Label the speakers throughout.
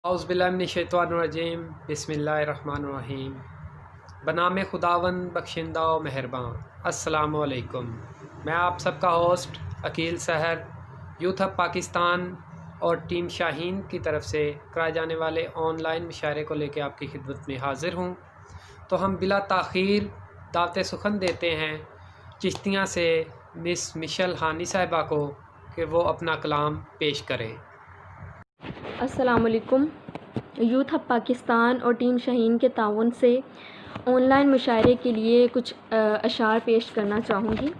Speaker 1: اعوذ باللہ من الشیطان الرجیم، بسم اللہ الرحمن الرحیم۔ بنام خداوند بخشندہ و مہرباں۔ السلام علیکم۔ میں آپ سب کا ہوسٹ عقیل سحر یوتھ ہب پاکستان اور ٹیم شاہین کی طرف سے کرائے جانے والے آن لائن مشاعرے کو لے کے آپ کی خدمت میں حاضر ہوں۔ تو ہم بلا تاخیر دعوت سخن دیتے ہیں چشتیاں سے مس مشل ہانی صاحبہ کو کہ وہ اپنا کلام پیش کریں۔
Speaker 2: السلام علیکم۔ یوتھ ہب پاکستان اور ٹیم شاہین کے تعاون سے آن لائن مشاعرے کے لیے کچھ اشعار پیش کرنا چاہوں گی۔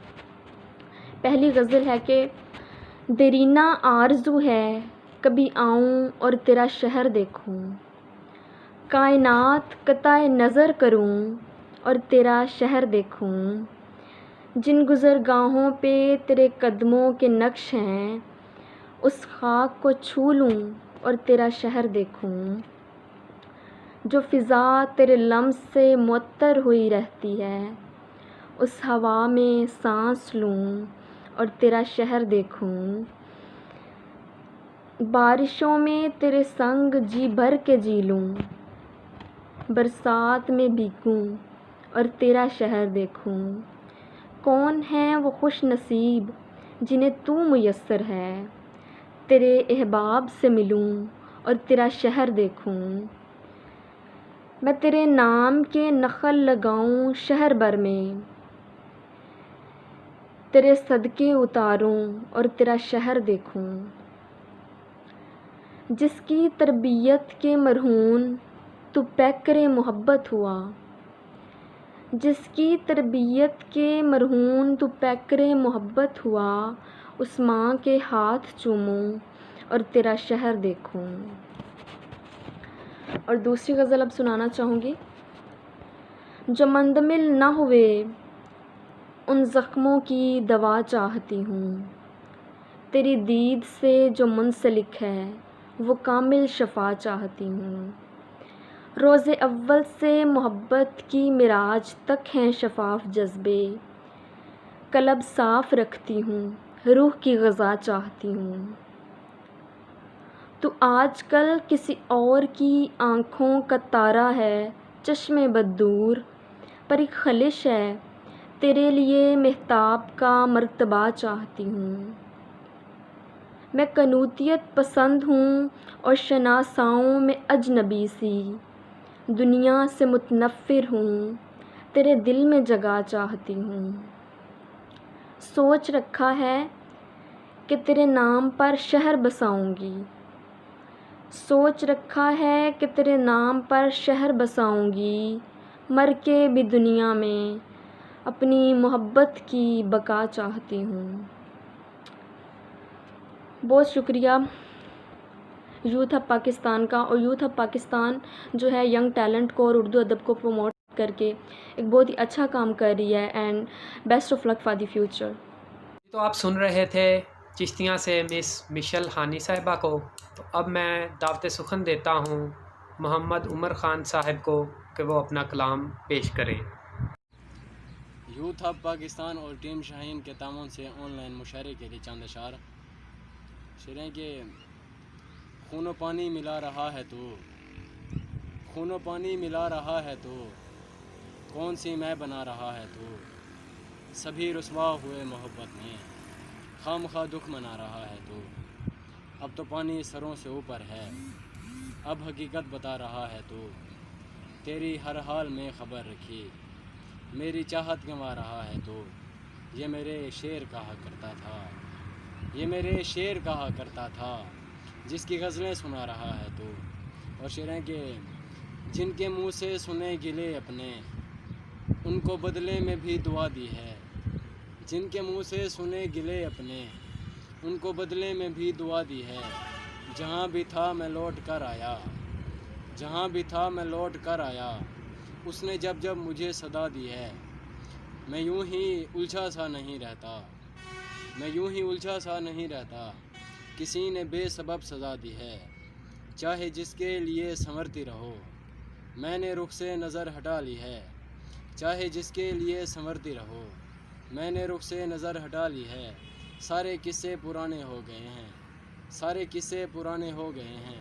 Speaker 2: پہلی غزل ہے کہ دیرینہ آرزو ہے کبھی آؤں اور تیرا شہر دیکھوں، کائنات قطع نظر کروں اور تیرا شہر دیکھوں، جن گزرگاہوں پہ تیرے قدموں کے نقش ہیں اس خاک کو چھو لوں اور تیرا شہر دیکھوں، جو فضا تیرے لمس سے معطر ہوئی رہتی ہے اس ہوا میں سانس لوں اور تیرا شہر دیکھوں، بارشوں میں تیرے سنگ جی بھر کے جی لوں، برسات میں بھیگوں اور تیرا شہر دیکھوں، کون ہیں وہ خوش نصیب جنہیں تو میسر ہے، تیرے احباب سے ملوں اور تیرا شہر دیکھوں، میں تیرے نام کے نخل لگاؤں شہر بھر میں، تیرے صدقے اتاروں اور تیرا شہر دیکھوں، جس کی تربیت کے مرہون تو پیکر محبت ہوا، جس کی تربیت کے مرہون تو پیکر محبت ہوا، اس ماں کے ہاتھ چوموں اور تیرا شہر دیکھوں۔ اور دوسری غزل اب سنانا چاہوں گی۔ جو مندمل نہ ہوئے ان زخموں کی دوا چاہتی ہوں، تیری دید سے جو منسلک ہے وہ کامل شفا چاہتی ہوں، روز اول سے محبت کی معراج تک ہیں شفاف جذبے، قلب صاف رکھتی ہوں روح کی غذا چاہتی ہوں، تو آج کل کسی اور کی آنکھوں کا تارا ہے چشم بددور، پر ایک خلش ہے تیرے لیے مہتاب کا مرتبہ چاہتی ہوں، میں قنوتیت پسند ہوں اور شناساؤں میں اجنبی سی، دنیا سے متنفر ہوں تیرے دل میں جگہ چاہتی ہوں، سوچ رکھا ہے کہ تیرے نام پر شہر بساؤں گی، سوچ رکھا ہے کہ تیرے نام پر شہر بساؤں گی، مر کے بھی دنیا میں اپنی محبت کی بقا چاہتی ہوں۔ بہت شکریہ یوتھ ہب پاکستان کا، اور یوتھ ہب پاکستان جو ہے ینگ ٹیلنٹ کو اور اردو ادب کو پروموٹ کر کے ایک بہت ہی اچھا کام کر رہی ہے، and best of luck for the future.
Speaker 1: تو آپ سن رہے تھے چشتیاں سے مس مشل ہانی صاحبہ کو۔ تو اب میں دعوت سخن دیتا ہوں محمد عمر خان صاحب کو کہ وہ اپنا کلام پیش کریں۔
Speaker 3: یوتھ ہب پاکستان اور ٹیم شاہین کے تعاون سے آن لائن مشاعرے کے لیے چند اشعار شعریں کہ خون و پانی ملا رہا ہے تو، خون و پانی ملا رہا ہے تو، کون سی میں بنا رہا ہے تو، سبھی رسوا ہوئے محبت میں خام خواہ دکھ منا رہا ہے تو، اب تو پانی سروں سے اوپر ہے اب حقیقت بتا رہا ہے تو، تیری ہر حال میں خبر رکھی میری چاہت گنوا رہا ہے تو، یہ میرے شعر کہا کرتا تھا، یہ میرے شعر کہا کرتا تھا، جس کی غزلیں سنا رہا ہے تو، اور شعریں کہ جن کے منہ سے سنے گلے اپنے ان کو بدلے میں بھی دعا دی ہے، جن کے منہ سے سنے گلے اپنے ان کو بدلے میں بھی دعا دی ہے، جہاں بھی تھا میں لوٹ کر آیا، جہاں بھی تھا میں لوٹ کر آیا، اس نے جب جب مجھے صدا دی ہے، میں یوں ہی الجھا سا نہیں رہتا، میں یوں ہی الجھا سا نہیں رہتا، کسی نے بے سبب سزا دی ہے، چاہے جس کے لیے سنورتی رہو میں نے رخ سے نظر ہٹا لی ہے، چاہے جس کے لیے سنورتی رہو میں نے رخ سے نظر ہٹا لی ہے، سارے قصے پرانے ہو گئے ہیں، سارے قصے پرانے ہو گئے ہیں،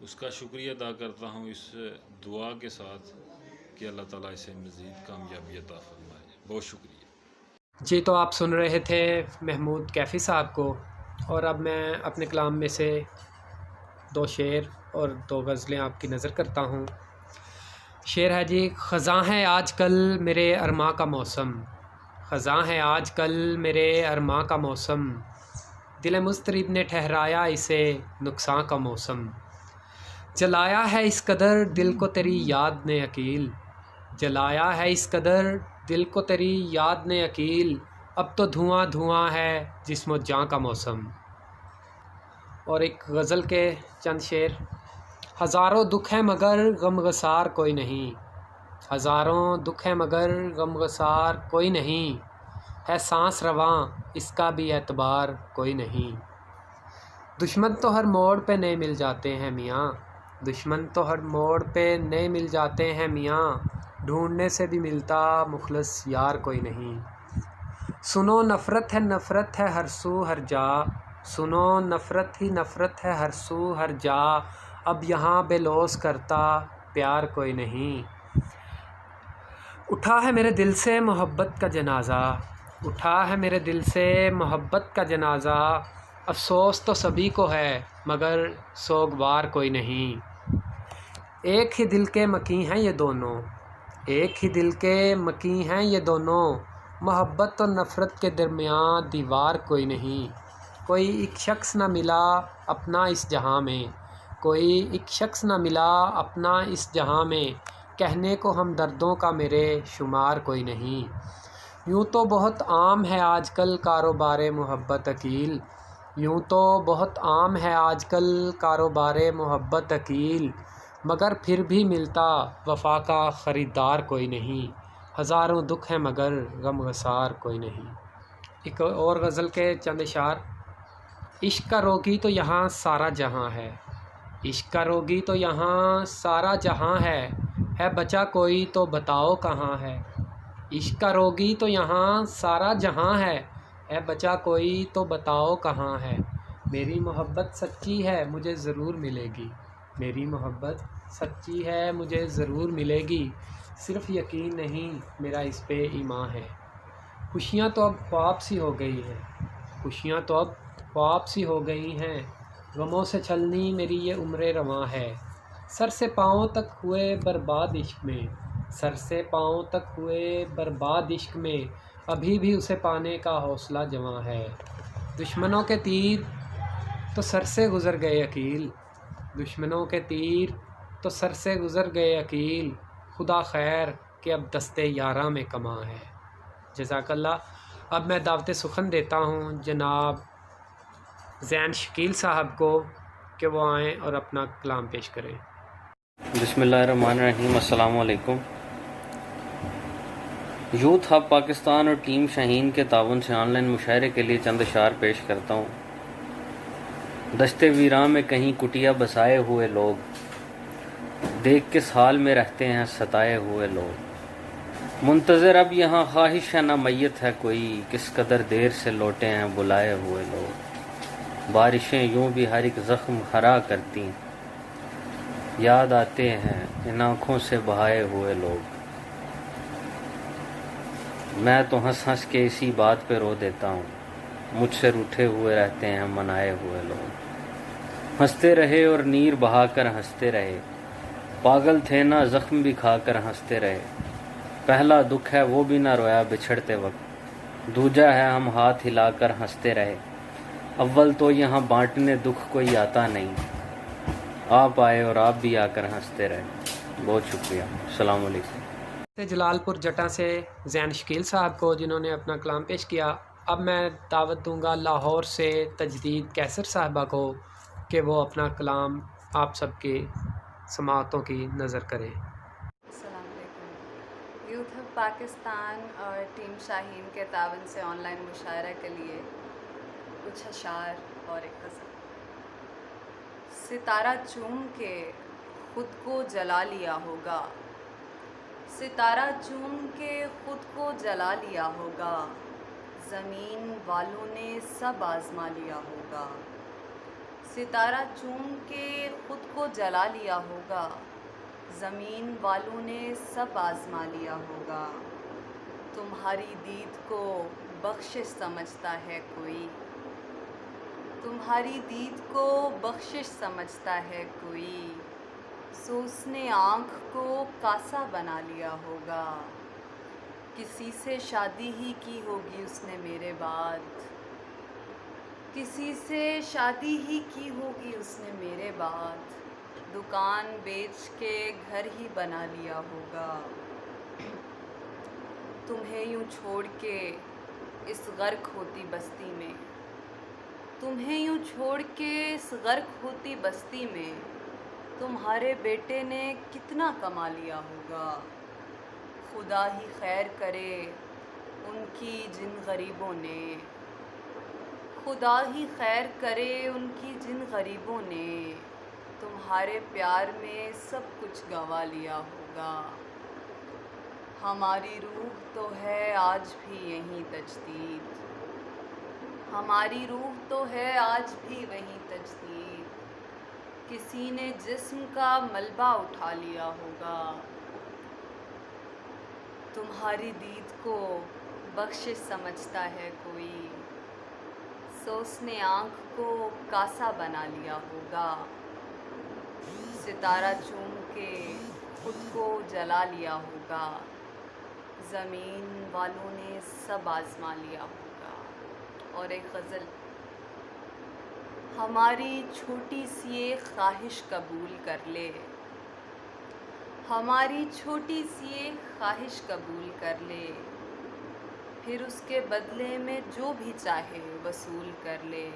Speaker 4: اس کا شکریہ ادا کرتا ہوں اس دعا کے ساتھ کہ اللہ تعالیٰ اسے مزید کامیابی عطا فرمائے۔ بہت شکریہ۔
Speaker 1: جی، تو آپ سن رہے تھے محمود کیفی صاحب کو، اور اب میں اپنے کلام میں سے 2 شعر اور 2 غزلیں آپ کی نظر کرتا ہوں۔ شعر ہے جی: خزاں ہے آج کل میرے ارماں کا موسم، خزاں ہے آج کل میرے ارماں کا موسم، دل مضطرب نے ٹھہرایا اسے نقصاں کا موسم، جلایا ہے اس قدر دل کو تیری یاد نے عقیل، جلایا ہے اس قدر دل کو تیری یاد نے عقیل، اب تو دھواں دھواں ہے جسم و جاں کا موسم۔ اور ایک غزل کے چند شعر: ہزاروں دکھ ہیں مگر غم گسار کوئی نہیں، ہزاروں دکھ ہیں مگر غم گسار کوئی نہیں، ہے سانس رواں اس کا بھی اعتبار کوئی نہیں، دشمن تو ہر موڑ پہ نئے مل جاتے ہیں میاں، دشمن تو ہر موڑ پہ نئے مل جاتے ہیں میاں، ڈھونڈنے سے بھی ملتا مخلص یار کوئی نہیں، سنو نفرت ہے ہر سو ہر جا، سنو نفرت ہی نفرت ہے ہر سو ہر جا، اب یہاں بے لوث کرتا پیار کوئی نہیں، اٹھا ہے میرے دل سے محبت کا جنازہ، اٹھا ہے میرے دل سے محبت کا جنازہ، افسوس تو سبھی کو ہے مگر سوگوار کوئی نہیں، ایک ہی دل کے مکیں ہیں یہ دونوں، ایک ہی دل کے مکیں ہیں یہ دونوں، محبت اور نفرت کے درمیان دیوار کوئی نہیں، کوئی ایک شخص نہ ملا اپنا اس جہاں میں، کوئی ایک شخص نہ ملا اپنا اس جہاں میں، کہنے کو ہم دردوں کا میرے شمار کوئی نہیں، یوں تو بہت عام ہے آج کل کاروبار محبت اکیل، یوں تو بہت عام ہے آج کل کاروبار محبت اکیل، مگر پھر بھی ملتا وفا کا خریدار کوئی نہیں، ہزاروں دکھ ہیں مگر غم گسار کوئی نہیں۔ ایک اور غزل کے چند اشعار: عشق کا روگی تو یہاں سارا جہاں ہے، عشق کا روگی تو یہاں سارا جہاں ہے بچا کوئی تو بتاؤ کہاں ہے، عشق کا روگی تو یہاں سارا جہاں ہے بچا کوئی تو بتاؤ کہاں ہے، میری محبت سچی ہے مجھے ضرور ملے گی، میری محبت سچی ہے مجھے ضرور ملے گی، صرف یقین نہیں میرا اس پہ ایمان ہے، خوشیاں تو اب خواب سی ہو گئی ہیں، خوشیاں تو اب خواب سی ہو گئی ہیں، غموں سے چھلنی میری یہ عمر رواں ہے، سر سے پاؤں تک ہوئے برباد عشق میں، سر سے پاؤں تک ہوئے برباد عشق میں، ابھی بھی اسے پانے کا حوصلہ جواں ہے، دشمنوں کے تیر تو سر سے گزر گئے عقیل، دشمنوں کے تیر تو سر سے گزر گئے عقیل، خدا خیر کہ اب دستے یاراں میں کماں ہے۔ جزاک اللہ۔ اب میں دعوت سخن دیتا ہوں جناب زین شکیل صاحب کو کہ وہ آئیں اور اپنا کلام پیش کریں۔
Speaker 5: بسم اللہ الرحمن الرحیم۔ السلام علیکم۔ یوتھ ہب پاکستان اور ٹیم شاہین کے تعاون سے آن لائن مشاعرے کے لیے چند اشعار پیش کرتا ہوں۔ دشت ویراں میں کہیں کٹیا بسائے ہوئے لوگ، دیکھ کس حال میں رہتے ہیں ستائے ہوئے لوگ، منتظر اب یہاں خواہش ہے نہ میت ہے کوئی، کس قدر دیر سے لوٹے ہیں بلائے ہوئے لوگ، بارشیں یوں بھی ہر ایک زخم ہرا کرتی ہیں، یاد آتے ہیں ان آنکھوں سے بہائے ہوئے لوگ، میں تو ہنس ہنس کے اسی بات پہ رو دیتا ہوں، مجھ سے روٹھے ہوئے رہتے ہیں منائے ہوئے لوگ، ہنستے رہے اور نیر بہا کر ہنستے رہے، پاگل تھے نہ زخم بھی کھا کر ہنستے رہے، پہلا دکھ ہے وہ بھی نہ رویا بچھڑتے وقت، دوجا ہے ہم ہاتھ ہلا کر ہنستے رہے، اول تو یہاں بانٹنے دکھ کوئی آتا نہیں، آپ آئے اور آپ بھی آ کر ہنستے رہے۔ بہت شکریہ۔ السلام علیکم۔
Speaker 1: جلال پور جٹا سے زین شکیل صاحب کو جنہوں نے اپنا کلام پیش کیا۔ اب میں دعوت دوں گا لاہور سے تجدید کیسر صاحبہ کو کہ وہ اپنا کلام آپ سب کے سماعتوں کی نظر کریں۔
Speaker 6: السلام علیکم۔ یوتھ ہب پاکستان اور ٹیم شاہین کے تعاون سے آن لائن مشاعرہ کے لیے کچھ اشعار اور ایک غزل۔ ستارہ چوم کے خود کو جلا لیا ہوگا، ستارہ چوم کے خود کو جلا لیا ہوگا، زمین والوں نے سب آزما لیا ہوگا، ستارہ چوم کے خود کو جلا لیا ہوگا، زمین والوں نے سب آزما لیا ہوگا، تمہاری دید کو بخشش سمجھتا ہے کوئی، تمہاری دید کو بخشش سمجھتا ہے کوئی، سو اس نے آنکھ کو کاسا بنا لیا ہوگا، کسی سے شادی ہی کی ہوگی اس نے میرے بعد، کسی سے شادی ہی کی ہوگی اس نے میرے بعد، دکان بیچ کے گھر ہی بنا لیا ہوگا، تمہیں یوں چھوڑ کے اس غرق ہوتی بستی میں، تمہیں یوں چھوڑ کے اس غرق ہوتی بستی میں، تمہارے بیٹے نے کتنا کما لیا ہوگا، خدا ہی خیر کرے ان کی جن غریبوں نے، خدا ہی خیر کرے ان کی جن غریبوں نے، تمہارے پیار میں سب کچھ گنوا لیا ہوگا، ہماری روح تو ہے آج بھی یہیں تجدید، ہماری روح تو ہے آج بھی وہیں تجدید، کسی نے جسم کا ملبہ اٹھا لیا ہوگا، تمہاری دید کو بخشش سمجھتا ہے کوئی، سو اس نے آنکھ کو کاسا بنا لیا ہوگا، ستارہ چوم کے خود کو جلا لیا ہوگا، زمین والوں نے سب آزما لیا ہوگا۔ اور ایک غزل، ہماری چھوٹی سی ایک خواہش قبول کر لے، ہماری چھوٹی سی ایک خواہش قبول کر لے، پھر اس کے بدلے میں جو بھی چاہے وصول کر لے،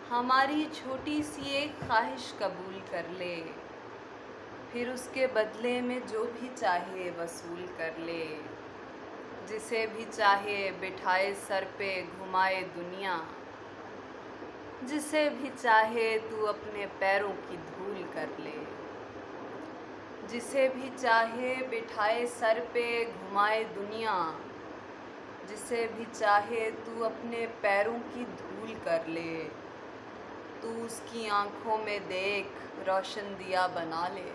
Speaker 6: ہماری چھوٹی سی ایک خواہش قبول کر لے، پھر اس کے بدلے میں جو بھی چاہے وصول کر لے، جسے بھی چاہے بٹھائے سر پہ گھمائے دنیا، جسے بھی چاہے تو اپنے پیروں کی دھول کر لے، جسے بھی چاہے بٹھائے سر پہ گھمائے دنیا، جسے بھی چاہے تو اپنے پیروں کی دھول کر لے، تو اس کی آنکھوں میں دیکھ روشن دیا بنا لے،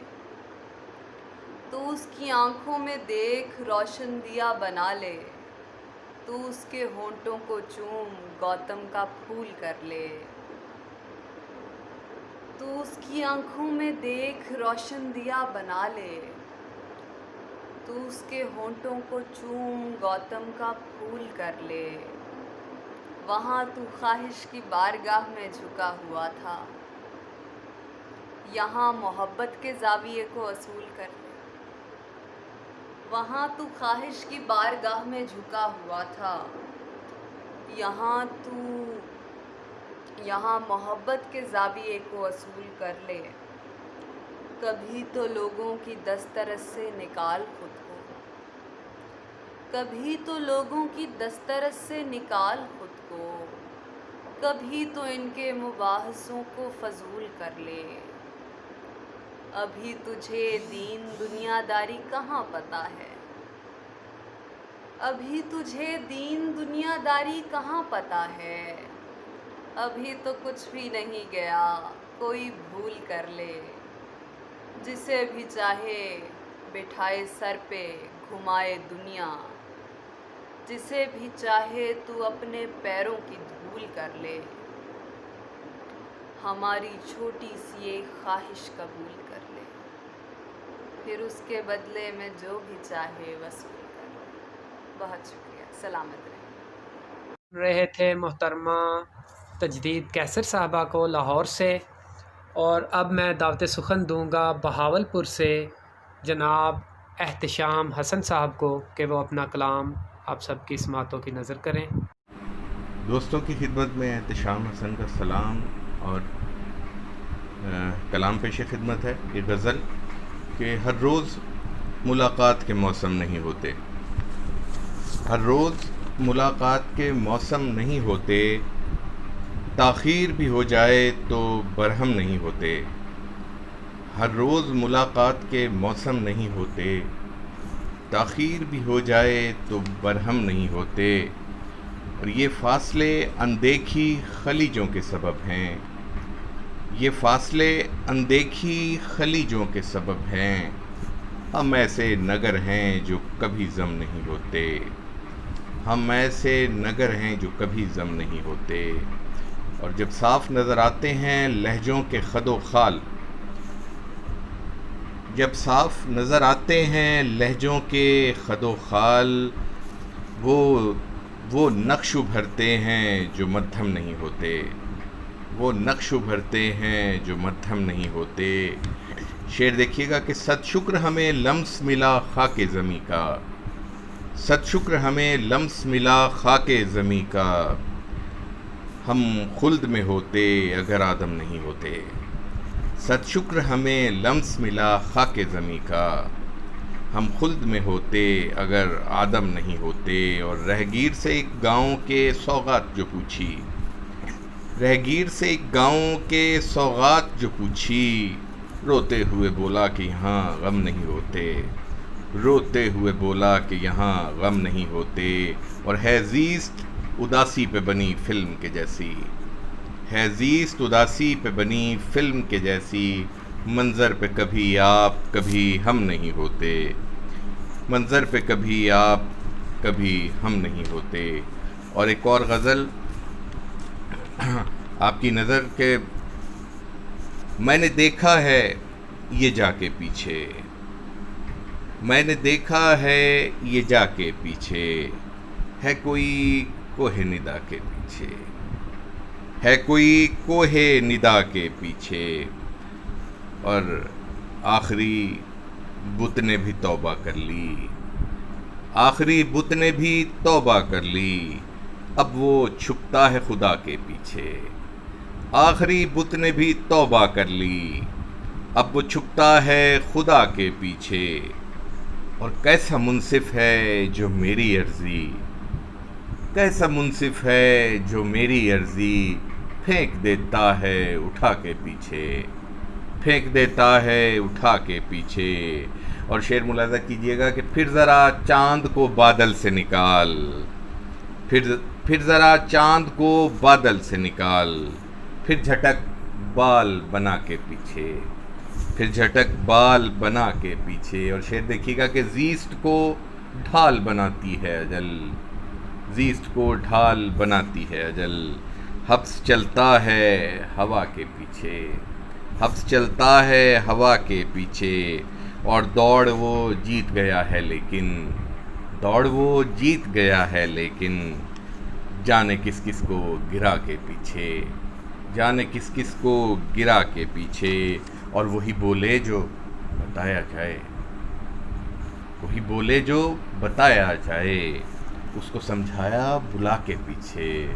Speaker 6: تو اس کی آنکھوں میں دیکھ روشن دیا بنا لے، تو اس کے ہونٹوں کو چوم گوتم کا پھول کر لے، تو اس کی آنکھوں میں دیکھ روشن دیا بنا لے، تو اس کے ہونٹوں کو چوم گوتم کا پھول کر لے، وہاں تو خواہش کی بارگاہ میں جھکا ہوا تھا، یہاں محبت کے زاویے کو اصول کر لے، وہاں تو خواہش کی بارگاہ میں جھکا ہوا تھا، یہاں محبت کے زاویے کو اصول کر لے، کبھی تو لوگوں کی دسترس سے نکال خود کو، کبھی تو لوگوں کی دسترس سے نکال خود کو، کبھی تو ان کے مباحثوں کو فضول کر لے، ابھی تجھے دین دنیا داری کہاں پتہ ہے، ابھی تجھے دین دنیا داری کہاں پتہ ہے، ابھی تو کچھ بھی نہیں گیا کوئی بھول کر لے، جسے بھی چاہے بٹھائے سر پہ گھمائے دنیا، جسے بھی چاہے تو اپنے پیروں کی دھول کر لے، ہماری چھوٹی سی ایک خواہش قبول کر لے، پھر اس کے بدلے میں جو بھی چاہے وصول کر لے۔ بہت شکریہ، سلامت
Speaker 1: رہے تھے محترمہ تجدید کیسر صاحبہ کو لاہور سے، اور اب میں دعوت سخن دوں گا بہاولپور سے جناب احتشام حسن صاحب کو کہ وہ اپنا کلام آپ سب کی سماعتوں کی نظر کریں۔
Speaker 7: دوستوں کی خدمت میں احتشام حسن کا سلام اور کلام پیش خدمت ہے۔ یہ غزل کہ ہر روز ملاقات کے موسم نہیں ہوتے، ہر روز ملاقات کے موسم نہیں ہوتے، تاخیر بھی ہو جائے تو برہم نہیں ہوتے، ہر روز ملاقات کے موسم نہیں ہوتے، تاخیر بھی ہو جائے تو برہم نہیں ہوتے، اور یہ فاصلے اندیکھی خلیجوں کے سبب ہیں، یہ فاصلے اندیکھی خلیجوں کے سبب ہیں، ہم ایسے نگر ہیں جو کبھی ضم نہیں ہوتے، ہم ایسے نگر ہیں جو کبھی ضم نہیں ہوتے۔ اور جب صاف نظر آتے ہیں لہجوں کے خد و خال، جب صاف نظر آتے ہیں لہجوں کے خد و خال، وہ نقش ابھرتے ہیں جو مدھم نہیں ہوتے، وہ نقش ابھرتے ہیں جو مدھم نہیں ہوتے۔ شعر دیکھیے گا کہ صد شکر ہمیں لمس ملا خاک زمیں کا، صد شکر ہمیں لمس ملا خاک زمیں کا، ہم خلد میں ہوتے اگر آدم نہیں ہوتے۔ صد شکر ہمیں لمس ملا خاک زمیں کا، ہم خلد میں ہوتے اگر آدم نہیں ہوتے۔ اور رہگیر سے ایک گاؤں کے سوغات جو پوچھی، رہگیر سے ایک گاؤں کے سوغات جو پوچھی، روتے ہوئے بولا کہ یہاں غم نہیں ہوتے، روتے ہوئے بولا کہ یہاں غم نہیں ہوتے۔ اور ہے زیست اداسی پہ بنی فلم کے جیسی، ہے زیست اداسی پہ بنی فلم کے جیسی، منظر پہ کبھی آپ کبھی ہم نہیں ہوتے، منظر پہ کبھی آپ کبھی ہم نہیں ہوتے۔ اور ایک اور غزل آپ کی نظر کے، میں نے دیکھا ہے یہ جا کے پیچھے، میں نے دیکھا ہے یہ جا کے پیچھے، ہے کوئی کوہ ندا کے پیچھے، ہے کوئی کوہ ندا کے پیچھے۔ اور آخری بت نے بھی توبہ کر لی، آخری بت نے بھی توبہ کر لی، اب وہ چھپتا ہے خدا کے پیچھے، آخری بت نے بھی توبہ کر لی، اب وہ چھپتا ہے خدا کے پیچھے۔ اور کیسا منصف ہے جو میری عرضی، کیسا منصف ہے جو میری عرضی، پھینک دیتا ہے اٹھا کے پیچھے، پھینک دیتا ہے اٹھا کے پیچھے۔ اور شعر ملاحظہ کیجئے گا کہ پھر ذرا چاند کو بادل سے نکال، پھر ذرا چاند کو بادل سے نکال، پھر جھٹک بال بنا کے پیچھے، پھر جھٹک بال بنا کے پیچھے۔ اور شعر دیکھیے گا کہ زیست کو ڈھال بناتی ہے اجل، زیست کو ڈھال بناتی ہے اجل، حبس چلتا ہے ہوا کے پیچھے، حبس چلتا ہے ہوا کے پیچھے۔ اور دوڑ وہ جیت گیا ہے لیکن، دوڑ وہ جیت گیا ہے لیکن، جانے کس کس کو گرا کے پیچھے، جانے کس کس کو گرا کے پیچھے۔ اور وہی بولے جو بتایا جائے، وہی بولے جو بتایا جائے، اس کو سمجھایا بلا کے پیچھے،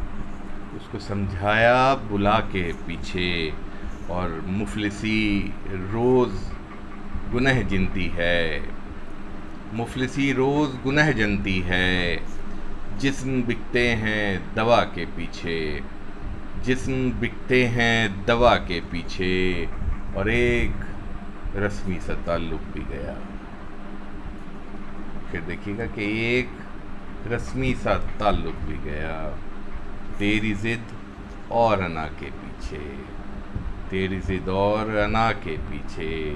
Speaker 7: اس کو سمجھایا بلا کے پیچھے۔ اور مفلسی روز گنہ جنتی ہے، مفلسی روز گنہ جنتی ہے، جسم بکتے ہیں دوا کے پیچھے، جسم بکتے ہیں دوا کے پیچھے۔ اور ایک رسمی سا تعلق بھی گیا، پھر دیکھیے گا کہ ایک رسمی سا تعلق بھی گیا، تیری ضد اور انا کے پیچھے، تیری ضد اور انا کے پیچھے۔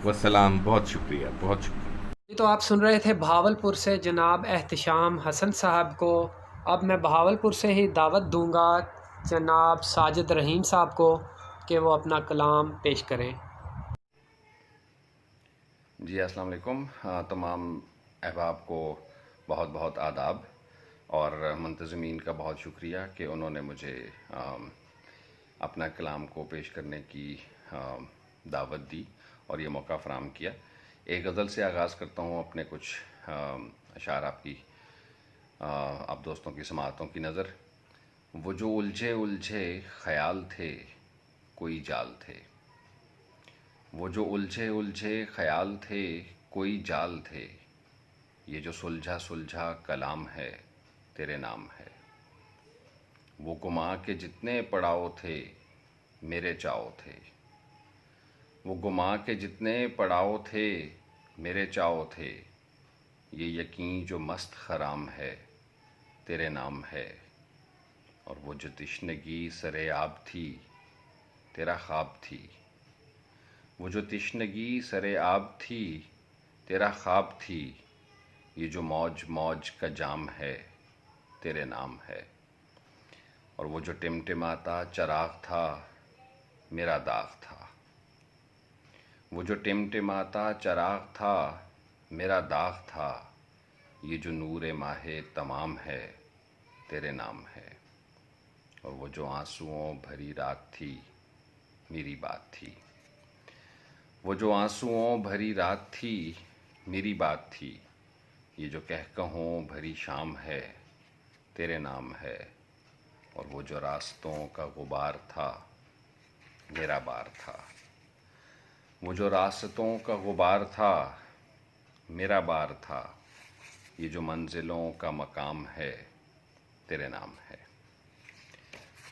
Speaker 7: والسلام، بہت شکریہ، بہت شکریہ۔
Speaker 1: تو آپ سن رہے تھے بہاولپور سے جناب احتشام حسن صاحب کو۔ اب میں بہاولپور سے ہی دعوت دوں گا جناب ساجد رحیم صاحب کو کہ وہ اپنا کلام پیش کریں۔
Speaker 8: جی السلام علیکم، تمام احباب کو بہت بہت آداب، اور منتظمین کا بہت شکریہ کہ انہوں نے مجھے اپنا کلام کو پیش کرنے کی دعوت دی اور یہ موقع فراہم کیا۔ ایک غزل سے آغاز کرتا ہوں اپنے کچھ اشعار آپ دوستوں کی سماعتوں کی نظر۔ وہ جو الجھے الجھے خیال تھے کوئی جال تھے، وہ جو الجھے الجھے خیال تھے کوئی جال تھے، یہ جو سلجھا سلجھا کلام ہے تیرے نام ہے۔ وہ گما کے جتنے پڑاؤ تھے میرے چاؤ تھے، وہ گما کے جتنے پڑاؤ تھے میرے چاؤ تھے، یہ یقین جو مست خرام ہے تیرے نام ہے۔ اور وہ جو تشنگی سرے آب تھی تیرا خواب تھی، وہ جو تشنگی سرے آب تھی تیرا خواب تھی، یہ جو موج موج کا جام ہے تیرے نام ہے، اور وہ جو ٹمٹماتا چراغ تھا میرا داغ تھا، وہ جو ٹمٹماتا چراغ تھا میرا داغ تھا، یہ جو نور ماہ تمام ہے تیرے نام ہے، اور وہ جو آنسوؤں بھری رات تھی میری بات تھی، وہ جو آنسوؤں بھری رات تھی میری بات تھی، یہ جو کہکہوں بھری شام ہے تیرے نام ہے، اور وہ جو راستوں کا غبار تھا میرا بار تھا، وہ جو راستوں کا غبار تھا میرا بار تھا، یہ جو منزلوں کا مقام ہے تیرے نام ہے۔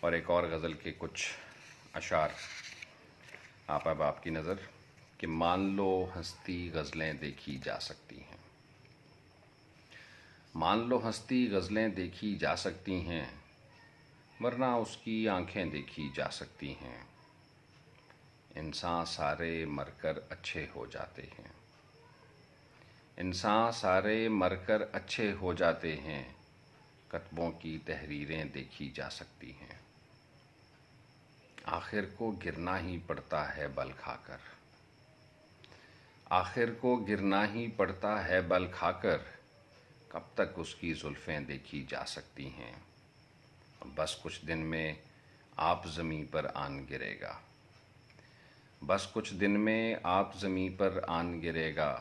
Speaker 8: اور ایک اور غزل کے کچھ اشعار آپ احباب کی نظر کہ مان لو ہستی غزلیں دیکھی جا سکتی ہیں، مان لو ہستی غزلیں دیکھی جا سکتی ہیں، ورنہ اس کی آنکھیں دیکھی جا سکتی ہیں، انسان سارے مر کر اچھے ہو جاتے ہیں، انسان سارے مر کر اچھے ہو جاتے ہیں، کتبوں کی تحریریں دیکھی جا سکتی ہیں، آخر کو گرنا ہی پڑتا ہے بل کھا کر، آخر کو گرنا ہی پڑتا ہے بل کھا کر، کب تک اس کی زلفیں دیکھی جا سکتی ہیں، بس کچھ دن میں آپ زمیں پر آن گرے گا، بس کچھ دن میں آپ زمیں پر آن گرے گا،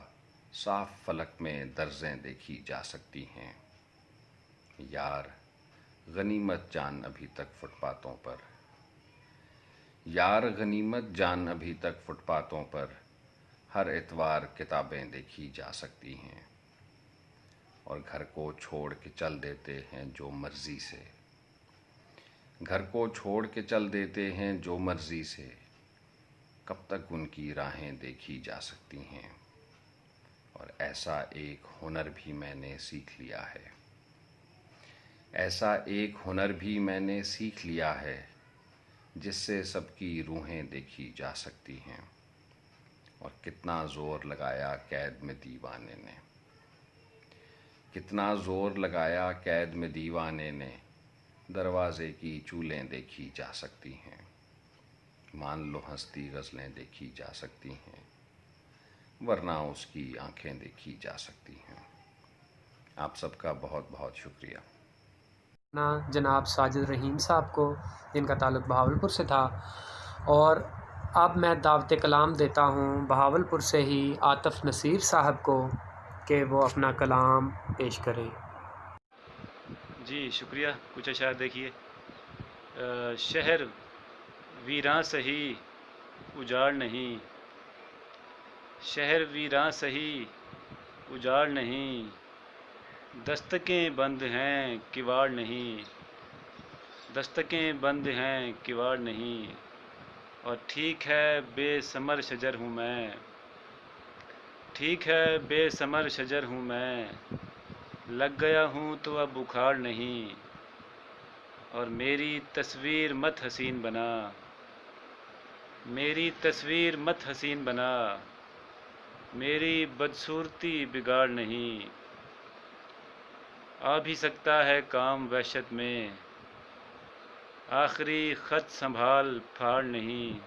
Speaker 8: صاف فلک میں درزیں دیکھی جا سکتی ہیں، یار غنیمت جان ابھی تک فٹ پاتھوں پر، یار غنیمت جان ابھی تک فٹ پاتھوں پر، ہر اتوار کتابیں دیکھی جا سکتی ہیں، اور گھر کو چھوڑ کے چل دیتے ہیں جو مرضی سے، گھر کو چھوڑ کے چل دیتے ہیں جو مرضی سے، کب تک ان کی راہیں دیکھی جا سکتی ہیں، اور ایسا ایک ہنر بھی میں نے سیکھ لیا ہے، ایسا ایک ہنر بھی میں نے سیکھ لیا ہے، جس سے سب کی روحیں دیکھی جا سکتی ہیں، اور کتنا زور لگایا قید میں دیوانے نے، کتنا زور لگایا قید میں دیوانے نے، دروازے کی چولیں دیکھی جا سکتی ہیں، مان لو ہستی غزلیں دیکھی جا سکتی ہیں، ورنہ اس کی آنکھیں دیکھی جا سکتی ہیں۔ آپ سب کا بہت بہت شکریہ۔
Speaker 1: جناب ساجد رحیم صاحب کو، جن کا تعلق بہاولپور سے تھا، اور اب میں دعوت کلام دیتا ہوں بہاولپور سے ہی عاطف نصیر صاحب کو کہ وہ اپنا کلام پیش کریں۔
Speaker 4: جی شکریہ۔ کچھ اشعار دیکھیے۔ شہر ویراں سہی اجاڑ نہیں، شہر ویراں سہی اجاڑ نہیں، دستکیں بند ہیں کواڑ نہیں، دستکیں بند ہیں کواڑ نہیں، اور ٹھیک ہے بے ثمر شجر ہوں میں، ٹھیک ہے بے ثمر شجر ہوں میں، لگ گیا ہوں تو اب اکھاڑ نہیں، اور میری تصویر مت حسین بنا، میری تصویر مت حسین بنا، میری بدصورتی بگاڑ نہیں، آ بھی سکتا ہے کام وحشت میں، آخری خط سنبھال پھاڑ نہیں،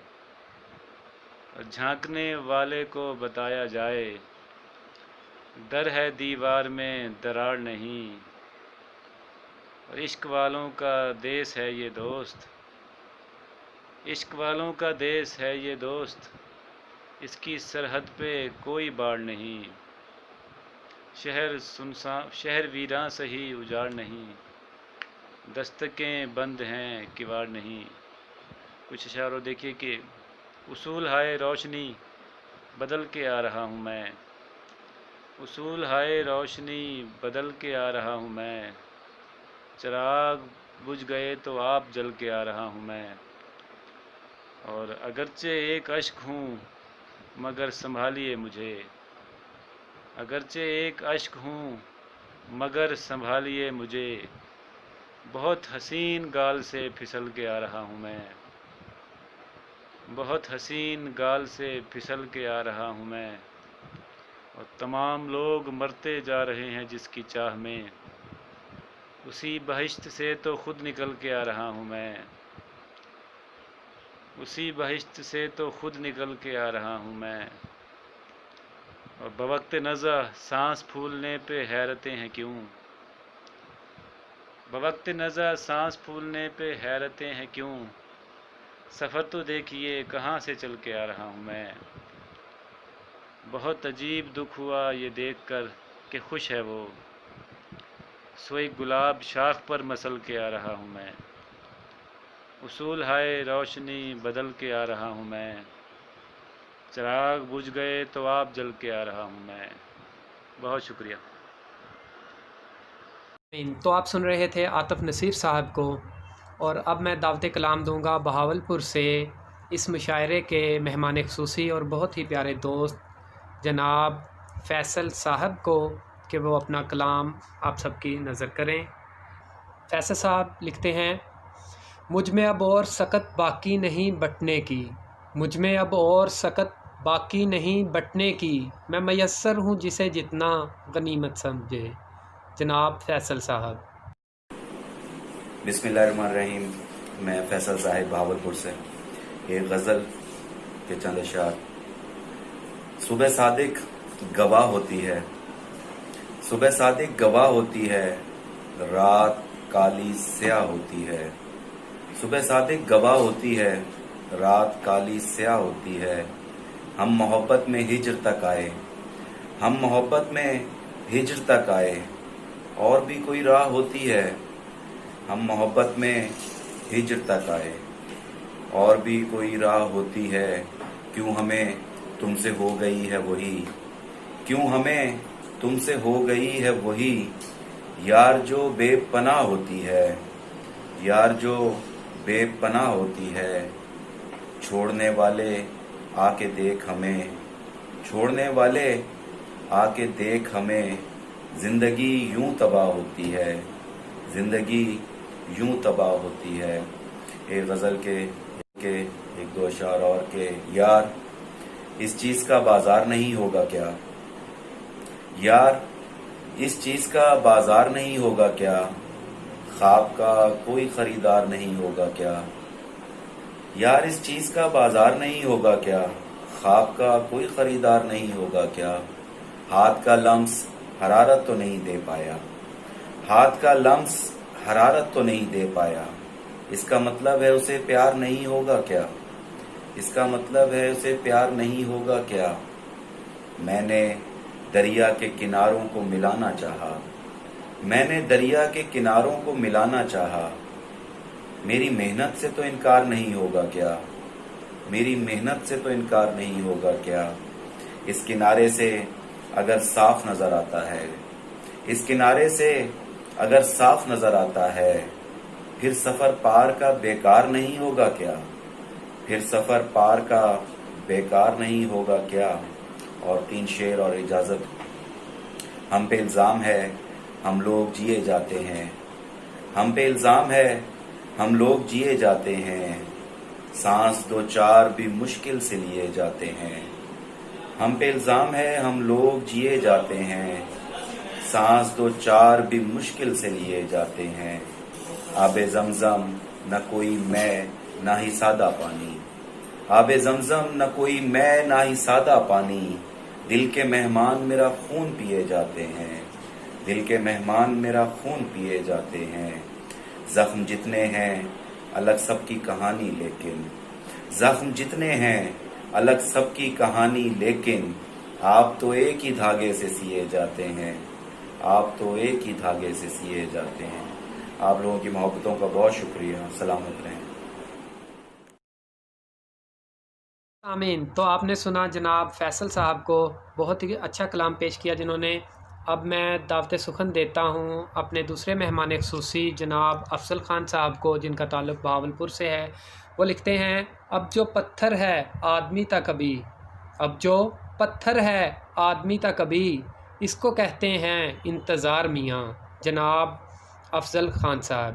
Speaker 4: اور جھانکنے والے کو بتایا جائے در ہے دیوار میں دراڑ نہیں، اور عشق والوں کا دیس ہے یہ دوست، عشق والوں کا دیس ہے یہ دوست، اس کی سرحد پہ کوئی باڑ نہیں، شہر ویراں سہی اجاڑ نہیں، دستکیں بند ہیں کواڑ نہیں۔ کچھ اشعار دیکھیے کہ اصول ہائے روشنی بدل کے آ رہا ہوں میں، اصول ہائے روشنی بدل کے آ رہا ہوں میں، چراغ بجھ گئے تو آپ جل کے آ رہا ہوں میں، اور اگرچہ ایک اشک ہوں مگر سنبھالیے مجھے، اگرچہ ایک اشک ہوں مگر سنبھالیے مجھے، بہت حسین گال سے پھسل کے آ رہا ہوں میں، بہت حسین گال سے پھسل کے آ رہا ہوں میں، اور تمام لوگ مرتے جا رہے ہیں جس کی چاہ میں، اسی بہشت سے تو خود نکل کے آ رہا ہوں میں، اسی بہشت سے تو خود نکل کے آ رہا ہوں میں، اور بوقت نزع سانس پھولنے پہ حیرتیں ہیں کیوں، بوقت نزع سانس پھولنے پہ حیرتیں ہیں کیوں، سفر تو دیکھیے کہاں سے چل کے آ رہا ہوں میں، بہت عجیب دکھ ہوا یہ دیکھ کر کہ خوش ہے وہ، سوئی گلاب شاخ پر مسل کے آ رہا ہوں میں، اصول ہائے روشنی بدل کے آ رہا ہوں میں، چراغ بجھ گئے تو آپ جل کے آ رہا ہوں میں۔ بہت شکریہ۔
Speaker 1: تو آپ سن رہے تھے عاطف نصیر صاحب کو، اور اب میں دعوت کلام دوں گا بہاولپور سے اس مشاعرے کے مہمان خصوصی اور بہت ہی پیارے دوست جناب فیصل صاحب کو کہ وہ اپنا کلام آپ سب کی نظر کریں۔ فیصل صاحب لکھتے ہیں: مجھ میں اب اور سکت باقی نہیں بٹنے کی، مجھ میں اب اور سکت باقی نہیں بٹنے کی، میں میسر ہوں جسے جتنا غنیمت سمجھے۔ جناب فیصل صاحب۔
Speaker 9: بسم اللہ الرحمن الرحیم۔ میں فیصل صاحب بہاولپور سے، ایک غزل کے چند اشعار۔ صبح صادق گواہ ہوتی ہے، صبح صادق گواہ ہوتی ہے، رات کالی سیاہ ہوتی ہے، صبح صادق گواہ ہوتی ہے، رات کالی سیاہ ہوتی ہے، ہم محبت میں ہجر تک آئے، ہم محبت میں ہجر تک آئے، اور بھی کوئی راہ ہوتی ہے، ہم محبت میں ہجر تک آئے، اور بھی کوئی راہ ہوتی ہے، کیوں ہمیں تم سے ہو گئی ہے وہی، کیوں ہمیں تم سے ہو گئی ہے وہی، یار جو بے پناہ ہوتی ہے، یار جو بے پناہ ہوتی ہے، چھوڑنے والے آ کے دیکھ ہمیں، چھوڑنے والے آ کے دیکھ ہمیں، زندگی یوں تباہ ہوتی ہے، زندگی یوں تباہ ہوتی ہے۔ ایک غزل کے ایک دو اشعار اور کے: یار اس چیز کا بازار نہیں ہوگا کیا، یار اس چیز کا بازار نہیں ہوگا کیا، خواب کا کوئی خریدار نہیں ہوگا کیا، یار اس چیز کا بازار نہیں ہوگا کیا، خواب کا کوئی خریدار نہیں ہوگا کیا، ہاتھ کا لمس حرارت تو نہیں دے پایا، ہاتھ کا لمس حرارت تو نہیں دے پایا، اس کا مطلب ہے اسے پیار نہیں ہوگا کیا، اس کا مطلب ہے اسے پیار نہیں ہوگا کیا، میں نے دریا کے کناروں کو ملانا چاہا، میں نے دریا کے کناروں کو ملانا چاہا، میری محنت سے تو انکار نہیں ہوگا کیا، میری محنت سے تو انکار نہیں ہوگا کیا، اس کنارے سے اگر صاف نظر آتا ہے، اس کنارے سے اگر صاف نظر آتا ہے، پھر سفر پار کا بیکار نہیں ہوگا کیا، پھر سفر پار کا بیکار نہیں ہوگا کیا۔ اور 3 شعر اور اجازت۔ ہم پہ الزام ہے ہم لوگ جیے جاتے ہیں، ہم پہ الزام ہے ہم لوگ جیے جاتے ہیں، سانس 2-4 بھی مشکل سے لیے جاتے ہیں، ہم پہ الزام ہے ہم لوگ جیے جاتے ہیں، سانس 2-4 بھی مشکل سے لیے جاتے ہیں، آب زمزم نہ کوئی میں نہ ہی سادہ پانی، آب زمزم نہ کوئی میں نہ ہی سادہ پانی، دل کے مہمان میرا خون پیے جاتے ہیں، دل کے مہمان میرا خون پیے جاتے ہیں، زخم جتنے ہیں الگ سب کی کہانی، لیکن زخم جتنے ہیں الگ سب کی کہانی، لیکن آپ تو ایک ہی دھاگے سے سیے جاتے ہیں، آپ تو ایک ہی دھاگے سے سیے جاتے ہیں۔ آپ لوگوں کی محبتوں کا بہت شکریہ۔ سلامت رہیں۔
Speaker 1: آمین۔ تو آپ نے سنا جناب فیصل صاحب کو، بہت ہی اچھا کلام پیش کیا جنہوں نے۔ اب میں دعوت سخن دیتا ہوں اپنے دوسرے مہمان خصوصی جناب افضل خان صاحب کو، جن کا تعلق بہاولپور سے ہے۔ وہ لکھتے ہیں: اب جو پتھر ہے آدمی تا کبھی، اب جو پتھر ہے آدمی تا کبھی، اس کو کہتے ہیں انتظار میاں۔ جناب افضل خان صاحب۔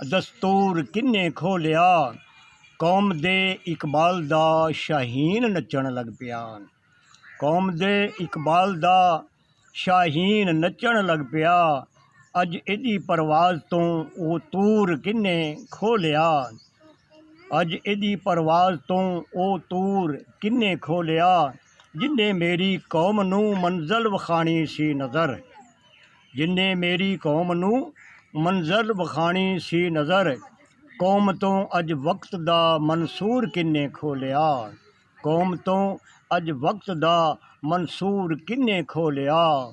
Speaker 10: ਦਸਤੂਰ ਕਿੰਨੇ ਖੋਲਿਆ, ਕੌਮ ਦੇ ਇਕਬਾਲ ਦਾ ਸ਼ਾਹੀਨ ਨੱਚਣ ਲੱਗ ਪਿਆ। ਕੌਮ ਦੇ ਇਕਬਾਲ ਦਾ ਸ਼ਾਹੀਨ ਨੱਚਣ ਲੱਗ ਪਿਆ, ਅੱਜ ਇਹਦੀ ਪਰਵਾਜ਼ ਤੋਂ ਉਹ ਤੂਰ ਕਿੰਨੇ ਖੋਲਿਆ। ਅੱਜ ਇਹਦੀ ਪਰਵਾਜ਼ ਤੋਂ ਉਹ ਤੂਰ ਕਿੰਨੇ ਖੋਲਿਆ, ਜਿਨ੍ਹੇ ਮੇਰੀ ਕੌਮ ਨੂੰ ਮੰਜ਼ਲ ਵਿਖਾਣੀ ਸੀ ਨਜ਼ਰ। ਜਿਨ੍ਹੇ ਮੇਰੀ ਕੌਮ ਨੂੰ ਮੰਜ਼ਲ ਵਿਖਾਣੀ ਸੀ ਨਜ਼ਰ, ਕੌਮ ਤੋਂ ਅੱਜ ਵਕਤ ਦਾ ਮਨਸੂਰ ਕਿੰਨੇ ਖੋਲਿਆ। ਕੌਮ ਤੋਂ ਅੱਜ ਵਕਤ ਦਾ ਮਨਸੂਰ ਕਿੰਨੇ ਖੋਲਿਆ,